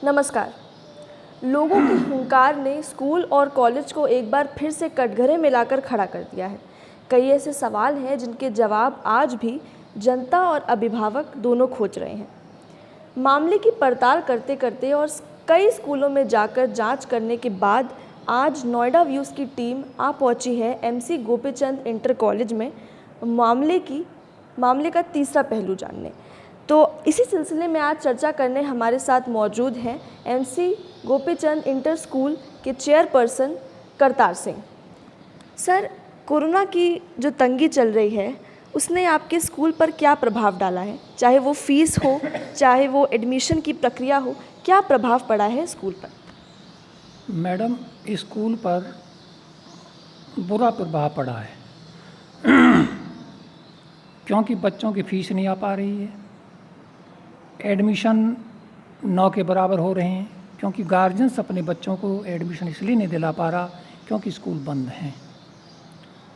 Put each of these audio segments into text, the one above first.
नमस्कार। लोगों के हुंकार ने स्कूल और कॉलेज को एक बार फिर से कटघरे में लाकर खड़ा कर दिया है। कई ऐसे सवाल हैं जिनके जवाब आज भी जनता और अभिभावक दोनों खोज रहे हैं। मामले की पड़ताल करते करते और कई स्कूलों में जाकर जांच करने के बाद आज नोएडा व्यूज़ की टीम आ पहुंची है एमसी गोपीचंद इंटर कॉलेज में मामले का तीसरा पहलू जानने। तो इसी सिलसिले में आज चर्चा करने हमारे साथ मौजूद हैं एमसी गोपीचंद इंटर स्कूल के chairperson Kartar Singh. Sir, corona की जो तंगी चल रही है उसने आपके स्कूल पर क्या प्रभाव डाला है? चाहे वो फीस हो, चाहे वो एडमिशन की प्रक्रिया हो, क्या प्रभाव पड़ा है स्कूल पर? मैडम, स्कूल पर बुरा प्रभाव पड़ा है क्योंकि बच्चों की फीस नहीं आ पा रही है। एडमिशन 9 के बराबर हो रहे हैं क्योंकि गार्जियंस अपने बच्चों को एडमिशन इसलिए नहीं दिला पा रहा क्योंकि स्कूल बंद हैं।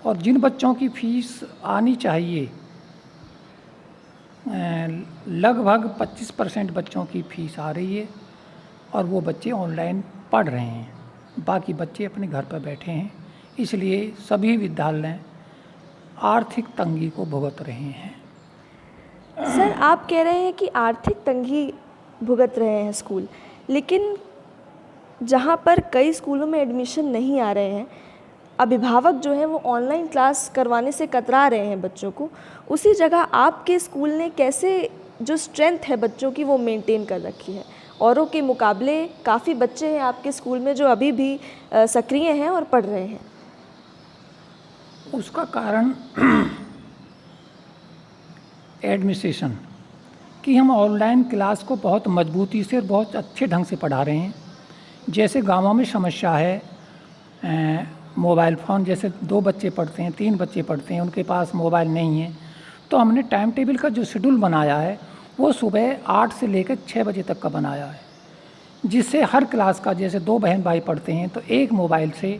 और जिन बच्चों की फ़ीस आनी चाहिए, लगभग 25% बच्चों की फ़ीस आ रही है और वो बच्चे ऑनलाइन पढ़ रहे हैं। बाकी बच्चे अपने घर पर बैठे हैं, इसलिए सभी विद्यालय आर्थिक तंगी को भुगत रहे हैं। सर, आप कह रहे हैं कि आर्थिक तंगी भुगत रहे हैं स्कूल, लेकिन जहां पर कई स्कूलों में एडमिशन नहीं आ रहे हैं, अभिभावक जो हैं वो ऑनलाइन क्लास करवाने से कतरा रहे हैं बच्चों को, उसी जगह आपके स्कूल ने कैसे जो स्ट्रेंथ है बच्चों की वो मेंटेन कर रखी है? औरों के मुकाबले काफ़ी बच्चे हैं आपके स्कूल में जो अभी भी सक्रिय हैं और पढ़ रहे हैं। उसका कारण एडमिनिस्ट्रेशन कि हम ऑनलाइन क्लास को बहुत मजबूती से और बहुत अच्छे ढंग से पढ़ा रहे हैं। जैसे गांवों में समस्या है, मोबाइल फ़ोन, जैसे 2 बच्चे पढ़ते हैं, 3 बच्चे पढ़ते हैं, उनके पास मोबाइल नहीं है, तो हमने टाइम टेबल का जो शेड्यूल बनाया है वो सुबह 8 से लेकर 6 बजे तक का बनाया है, जिससे हर क्लास का, जैसे 2 बहन भाई पढ़ते हैं तो एक मोबाइल से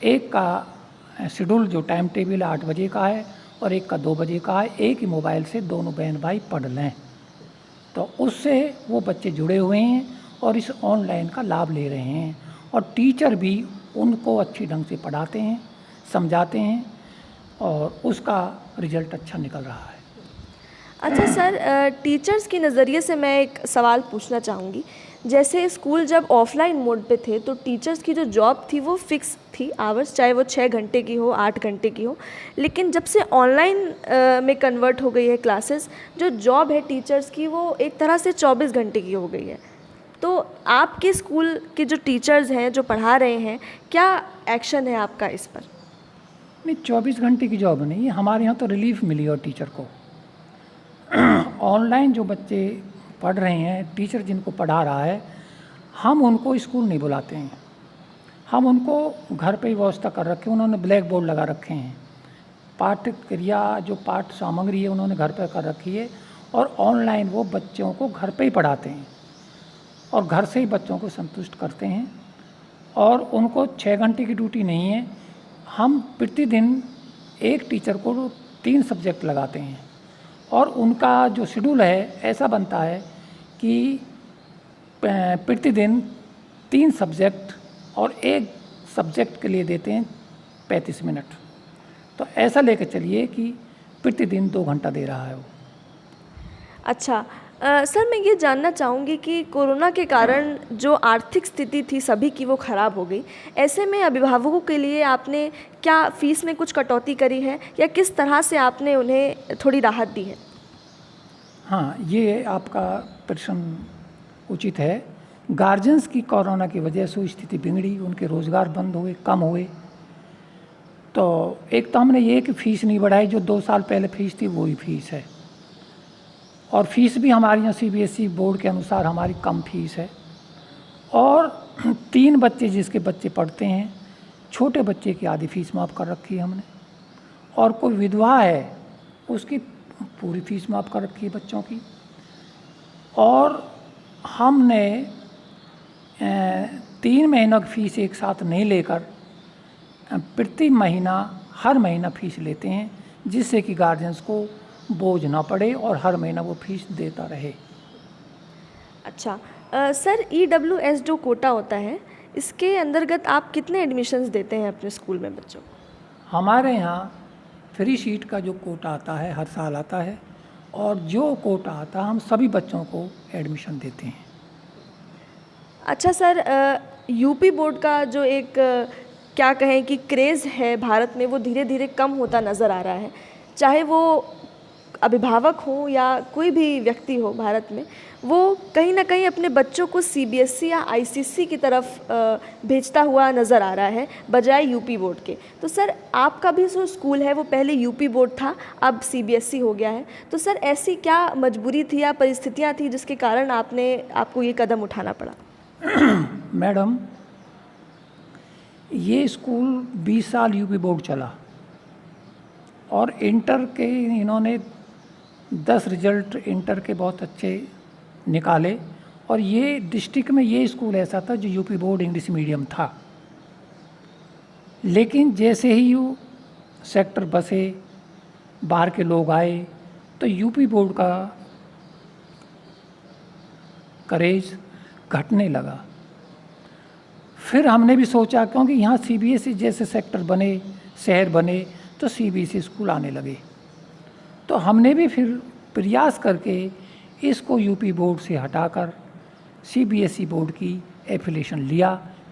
एक का शेड्यूल जो टाइम टेबल 8 बजे का है और एक का 2 बजे का है, एक ही मोबाइल से दोनों बहन भाई पढ़ लें। तो उससे वो बच्चे जुड़े हुए हैं और इस ऑनलाइन का लाभ ले रहे हैं और टीचर भी उनको अच्छी ढंग से पढ़ाते हैं, समझाते हैं और उसका रिजल्ट अच्छा निकल रहा है। अच्छा सर, टीचर्स के नज़रिए से मैं एक सवाल पूछना चाहूँगी। जैसे स्कूल जब ऑफलाइन मोड पे थे तो टीचर्स की जो जॉब थी वो फिक्स थी आवर्स, चाहे वो 6 घंटे की हो, 8 घंटे की हो। लेकिन जब से ऑनलाइन में कन्वर्ट हो गई है क्लासेस, जो जॉब है टीचर्स की वो एक तरह से 24 घंटे की हो गई है। तो आपके स्कूल के जो टीचर्स हैं जो पढ़ा रहे हैं, क्या एक्शन है आपका इस पर? नहीं, 24 घंटे की जॉब नहीं है, हमारे यहाँ तो रिलीफ मिली और टीचर को ऑनलाइन जो बच्चे पढ़ रहे हैं, टीचर जिनको पढ़ा रहा है, हम उनको स्कूल नहीं बुलाते हैं, हम उनको घर पे ही व्यवस्था कर रखे हैं। उन्होंने ब्लैक बोर्ड लगा रखे हैं, पाठ्य क्रिया जो पाठ सामग्री है उन्होंने घर पर कर रखी है और ऑनलाइन वो बच्चों को घर पे ही पढ़ाते हैं और घर से ही बच्चों को संतुष्ट करते हैं। और उनको 6 घंटे की ड्यूटी नहीं है, हम प्रतिदिन एक टीचर को 3 सब्जेक्ट लगाते हैं और उनका जो शेड्यूल है ऐसा बनता है कि प्रतिदिन 3 सब्जेक्ट और एक सब्जेक्ट के लिए देते हैं 35 मिनट। तो ऐसा लेकर चलिए कि प्रतिदिन 2 घंटा दे रहा है वो। अच्छा सर, मैं ये जानना चाहूँगी कि कोरोना के कारण जो आर्थिक स्थिति थी सभी की वो ख़राब हो गई। ऐसे में अभिभावकों के लिए आपने क्या फ़ीस में कुछ कटौती करी है या किस तरह से आपने उन्हें थोड़ी राहत दी है? हाँ, ये आपका प्रश्न उचित है। गार्जियंस की कोरोना की वजह से स्थिति बिगड़ी, उनके रोज़गार बंद हुए, कम हुए। तो एक तो हमने ये कि फ़ीस नहीं बढ़ाई, जो 2 साल पहले फ़ीस थी वही फ़ीस है और फीस भी हमारे यहाँ सीबीएसई बोर्ड के अनुसार हमारी कम फीस है। और 3 बच्चे जिसके बच्चे पढ़ते हैं, छोटे बच्चे की आधी फीस माफ़ कर रखी है हमने, और कोई विधवा है उसकी पूरी फीस माफ़ कर रखी है बच्चों की। और हमने 3 महीनों की फ़ीस एक साथ नहीं लेकर प्रति महीना हर महीना फ़ीस लेते हैं, जिससे कि गार्जियंस को बोझ ना पड़े और हर महीना वो फीस देता रहे। अच्छा, सर EWS जो कोटा होता है, इसके अंतर्गत आप कितने एडमिशन्स देते हैं अपने स्कूल में बच्चों को? हमारे यहाँ फ्री सीट का जो कोटा आता है हर साल आता है, और जो कोटा आता है हम सभी बच्चों को एडमिशन देते हैं। अच्छा सर, यूपी बोर्ड का जो एक क्या कहें कि क्रेज़ है भारत में, वो धीरे धीरे कम होता नज़र आ रहा है। चाहे वो अभिभावक हों या कोई भी व्यक्ति हो भारत में, वो कहीं ना कहीं अपने बच्चों को CBSE या ICC की तरफ भेजता हुआ नज़र आ रहा है, बजाय यूपी बोर्ड के। तो सर, आपका भी जो स्कूल है वो पहले यूपी बोर्ड था, अब CBSE हो गया है। तो सर, ऐसी क्या मजबूरी थी या परिस्थितियाँ थी जिसके कारण आपको ये कदम उठाना पड़ा? मैडम, ये स्कूल 20 साल यूपी बोर्ड चला और इंटर के इन्होंने 10 रिजल्ट इंटर के बहुत अच्छे निकाले, और ये डिस्ट्रिक्ट में ये स्कूल ऐसा था जो यूपी बोर्ड इंग्लिश मीडियम था। लेकिन जैसे ही सेक्टर बसे, बाहर के लोग आए, तो यूपी बोर्ड का करेज घटने लगा। फिर हमने भी सोचा, क्योंकि यहाँ CBSE जैसे सेक्टर बने, शहर बने, तो CBSE स्कूल आने लगे। तो हमने भी फिर प्रयास करके इसको यूपी बोर्ड से हटाकर CBSE बोर्ड की एफिलिएशन लिया,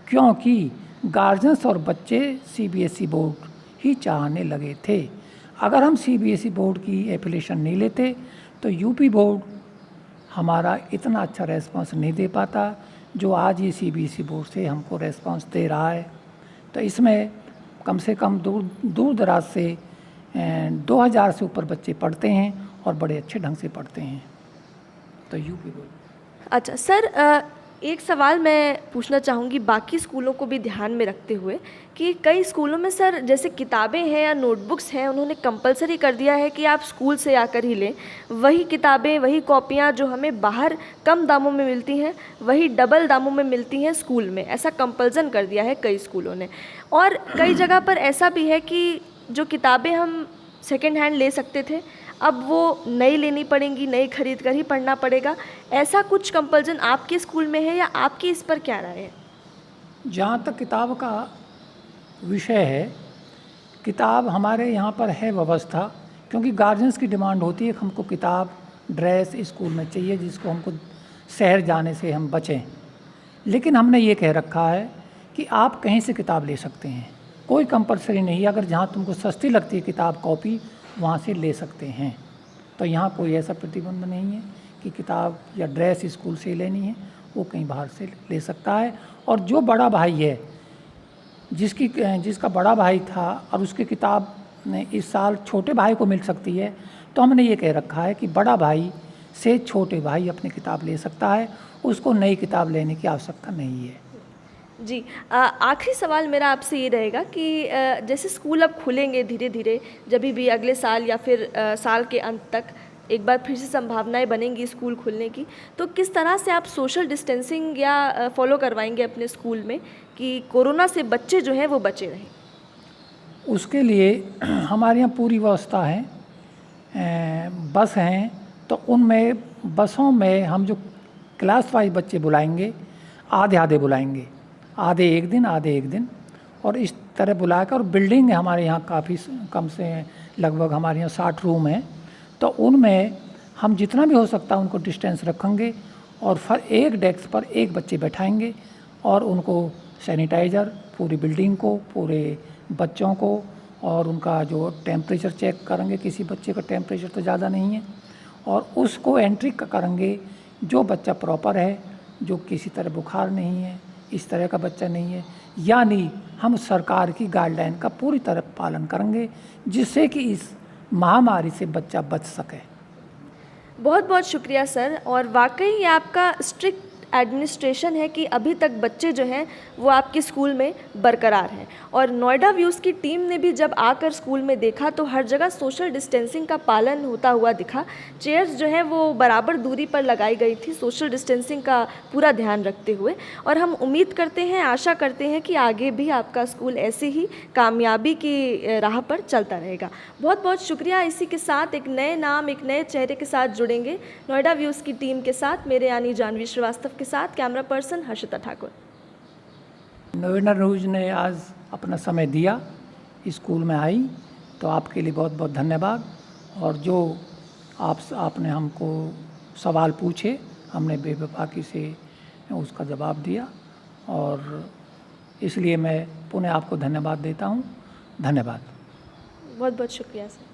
क्योंकि गार्जियंस और बच्चे CBSE बोर्ड ही चाहने लगे थे। अगर हम CBSE बोर्ड की एफिलिएशन नहीं लेते तो यूपी बोर्ड हमारा इतना अच्छा रेस्पॉन्स नहीं दे पाता जो आज ये CBSE बोर्ड से हमको रेस्पॉन्स दे रहा है। तो इसमें कम से कम दूर दराज से 2000 से ऊपर बच्चे पढ़ते हैं और बड़े अच्छे ढंग से पढ़ते हैं। तो यूपी बोर्ड। अच्छा सर, एक सवाल मैं पूछना चाहूँगी बाकी स्कूलों को भी ध्यान में रखते हुए, कि कई स्कूलों में सर जैसे किताबें हैं या नोटबुक्स हैं, उन्होंने कंपलसरी कर दिया है कि आप स्कूल से आकर ही लें। वही किताबें, वही कॉपियाँ जो हमें बाहर कम दामों में मिलती हैं, वही डबल दामों में मिलती हैं स्कूल में। ऐसा कंपल्सन कर दिया है कई स्कूलों ने। और कई जगह पर ऐसा भी है कि जो किताबें हम सेकेंड हैंड ले सकते थे, अब वो नई लेनी पड़ेंगी, नई खरीद कर ही पढ़ना पड़ेगा। ऐसा कुछ कंपल्सन आपके स्कूल में है या आपकी इस पर क्या राय है? जहाँ तक किताब का विषय है, किताब हमारे यहाँ पर है व्यवस्था, क्योंकि गार्जियंस की डिमांड होती है कि हमको किताब, ड्रेस स्कूल में चाहिए, जिसको हमको शहर जाने से हम बचें। लेकिन हमने ये कह रखा है कि आप कहीं से किताब ले सकते हैं, कोई कंपल्सरी नहीं। अगर जहाँ तुमको सस्ती लगती है किताब, कॉपी, वहाँ से ले सकते हैं। तो यहाँ कोई ऐसा प्रतिबंध नहीं है कि किताब या ड्रेस स्कूल से लेनी है, वो कहीं बाहर से ले सकता है। और जो बड़ा भाई है, जिसका बड़ा भाई था और उसकी किताब इस साल छोटे भाई को मिल सकती है, तो हमने ये कह रखा है कि बड़ा भाई से छोटे भाई अपनी किताब ले सकता है, उसको नई किताब लेने की आवश्यकता नहीं है। जी, आखिरी सवाल मेरा आपसे ये रहेगा कि जैसे स्कूल अब खुलेंगे धीरे धीरे, जब भी अगले साल या फिर साल के अंत तक एक बार फिर से संभावनाएं बनेंगी स्कूल खुलने की, तो किस तरह से आप सोशल डिस्टेंसिंग या फॉलो करवाएंगे अपने स्कूल में कि कोरोना से बच्चे जो हैं वो बचे रहें? उसके लिए हमारे यहाँ पूरी व्यवस्था है। बस हैं, तो उनमें बसों में हम जो क्लास वाइज बच्चे बुलाएंगे, आधे आधे बुलाएंगे, आधे एक दिन, आधे एक दिन, और इस तरह बुलाकर। और बिल्डिंग हमारे यहाँ काफ़ी कम से लगभग हमारे यहाँ 60 रूम हैं, तो उनमें हम जितना भी हो सकता है उनको डिस्टेंस रखेंगे, और फिर एक डेस्क पर एक बच्चे बैठाएंगे और उनको सैनिटाइज़र, पूरी बिल्डिंग को, पूरे बच्चों को, और उनका जो टेम्परेचर चेक करेंगे। किसी बच्चे का टेम्परेचर तो ज़्यादा नहीं है, और उसको एंट्री करेंगे जो बच्चा प्रॉपर है, जो किसी तरह बुखार नहीं है, इस तरह का बच्चा नहीं है। यानी हम सरकार की गाइडलाइन का पूरी तरह पालन करेंगे, जिससे कि इस महामारी से बच्चा बच सके। बहुत बहुत शुक्रिया सर। और वाकई ये आपका स्ट्रिक्ट एडमिनिस्ट्रेशन है कि अभी तक बच्चे जो हैं वो आपके स्कूल में बरकरार हैं। और नोएडा व्यूज़ की टीम ने भी जब आकर स्कूल में देखा तो हर जगह सोशल डिस्टेंसिंग का पालन होता हुआ दिखा। चेयर्स जो हैं वो बराबर दूरी पर लगाई गई थी, सोशल डिस्टेंसिंग का पूरा ध्यान रखते हुए। और हम उम्मीद करते हैं, आशा करते हैं कि आगे भी आपका स्कूल ऐसे ही कामयाबी की राह पर चलता रहेगा। बहुत बहुत शुक्रिया। इसी के साथ एक नए नाम, एक नए चेहरे के साथ जुड़ेंगे नोएडा व्यूज़ की टीम के साथ, मेरे यानी जानवी श्रीवास्तव के के साथ कैमरा पर्सन हर्षिता ठाकुर। नवीना न्यूज़ ने आज अपना समय दिया, स्कूल में आई, तो आपके लिए बहुत बहुत धन्यवाद। और जो आपने हमको सवाल पूछे, हमने बेवफाकी से उसका जवाब दिया, और इसलिए मैं पुनः आपको धन्यवाद देता हूँ। धन्यवाद। बहुत बहुत शुक्रिया सर।